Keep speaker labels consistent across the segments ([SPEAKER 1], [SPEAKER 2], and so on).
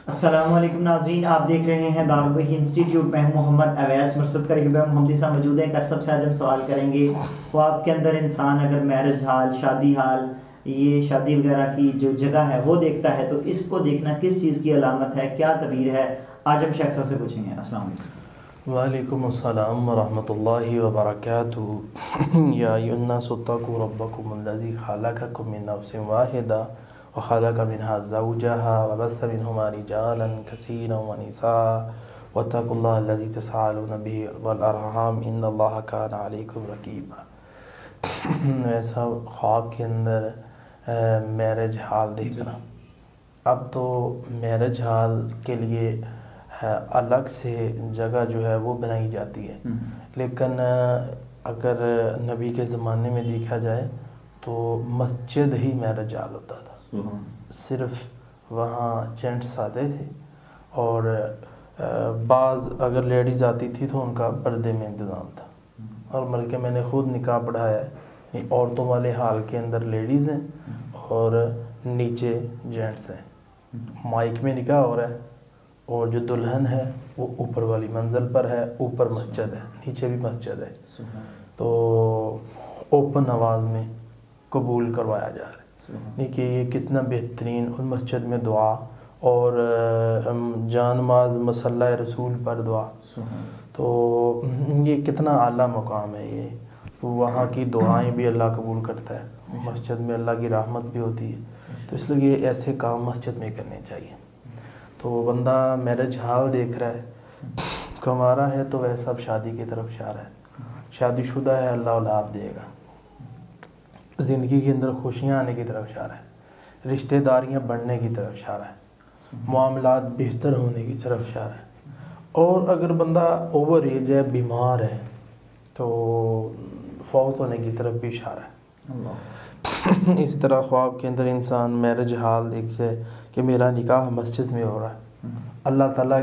[SPEAKER 1] السلام علیکم ناظرین، آپ دیکھ رہے ہیں دارالوحی انسٹیٹیوٹ۔ میں ہوں محمد اویس مرسد کرے محمدی صاحب موجود ہیں۔ سب سے آج ہم سوال کریں گے، خواب کے اندر انسان اگر میرج ہال، شادی ہال، یہ شادی وغیرہ کی جو جگہ ہے وہ دیکھتا ہے تو اس کو دیکھنا کس چیز کی علامت ہے، کیا تعبیر ہے؟ آج ہم شیخ صاحب سے پوچھیں گے۔ السلام علیکم۔
[SPEAKER 2] وعلیکم السلام ورحمۃ اللہ وبرکاتہ۔ یا ایھا الناس اتقوا ربکم الذی خلقکم من نفس واحدہ وخلق منها زوجها وبث منهما رجالا كثيرا ونساء واتقوا الله الذي تساءلون به والارحام ان اللہ كان علیکم رقیبا۔ ایسا خواب کے اندر میرج ہال دیکھنا۔ اب تو میرج ہال کے لیے الگ سے جگہ جو ہے وہ بنائی جاتی ہے، لیکن اگر نبی کے زمانے میں دیکھا جائے تو مسجد ہی میرج ہال ہوتا تھا۔ صرف وہاں جینٹس آتے تھے اور بعض اگر لیڈیز آتی تھی تو ان کا پردے میں انتظام تھا، اور بلکہ میں نے خود نکاح پڑھایا ہے، عورتوں والے ہال کے اندر لیڈیز ہیں اور نیچے جینٹس ہیں، مائک میں نکاح ہو رہا ہے، اور جو دلہن ہے وہ اوپر والی منزل پر ہے، اوپر مسجد ہے، نیچے بھی مسجد ہے، تو اوپن آواز میں قبول کروایا جا رہا ہے۔ کہ یہ کتنا بہترین، اور مسجد میں دعا اور جان ماز مصلی رسول پر دعا، تو یہ کتنا اعلیٰ مقام ہے۔ یہ تو وہاں کی دعائیں بھی اللہ قبول کرتا ہے، مسجد میں اللہ کی رحمت بھی ہوتی ہے، تو اس لیے ایسے کام مسجد میں کرنے چاہیے۔ تو بندہ میرج ہال دیکھ رہا ہے، کمارا ہے تو ویسا اب شادی کی طرف اشارہ ہے، شادی شدہ ہے اللہ اولاد دے گا، زندگی کے اندر خوشیاں آنے کی طرف اشارہ ہے، رشتہ داریاں بڑھنے کی طرف اشارہ ہے، معاملات بہتر ہونے کی طرف اشارہ ہے، اور اگر بندہ اوور ایج ہے، بیمار ہے، تو فوت ہونے کی طرف بھی اشارہ ہے۔ اسی طرح خواب کے اندر انسان میرج ہال دیکھ جائے کہ میرا نکاح مسجد میں ہو رہا ہے، اللہ تعالیٰ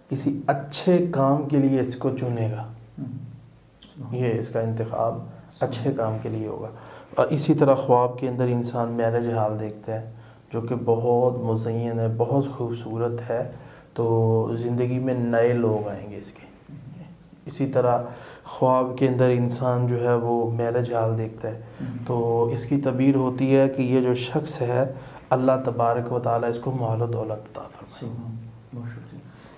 [SPEAKER 2] کسی اچھے کام کے لیے اس کو چنے گا، یہ اس کا انتخاب اچھے کام کے لیے ہوگا۔ اور اسی طرح خواب کے اندر انسان میرج ہال دیکھتا ہے جو کہ بہت مزین ہے، بہت خوبصورت ہے، تو زندگی میں نئے لوگ آئیں گے اس کے۔ اسی طرح خواب کے اندر انسان جو ہے وہ میرج ہال دیکھتا ہے تو اس کی تعبیر ہوتی ہے کہ یہ جو شخص ہے اللہ تبارک و تعالیٰ اس کو مال و دولت عطا فرمائے۔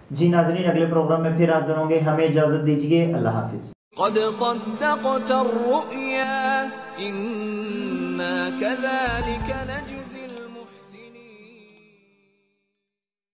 [SPEAKER 1] جی ناظرین، اگلے پروگرام میں پھر حاضر ہوں گے، ہمیں اجازت دیجیے، اللہ حافظ۔
[SPEAKER 3] قد صدقت الرؤيا إنا كذلك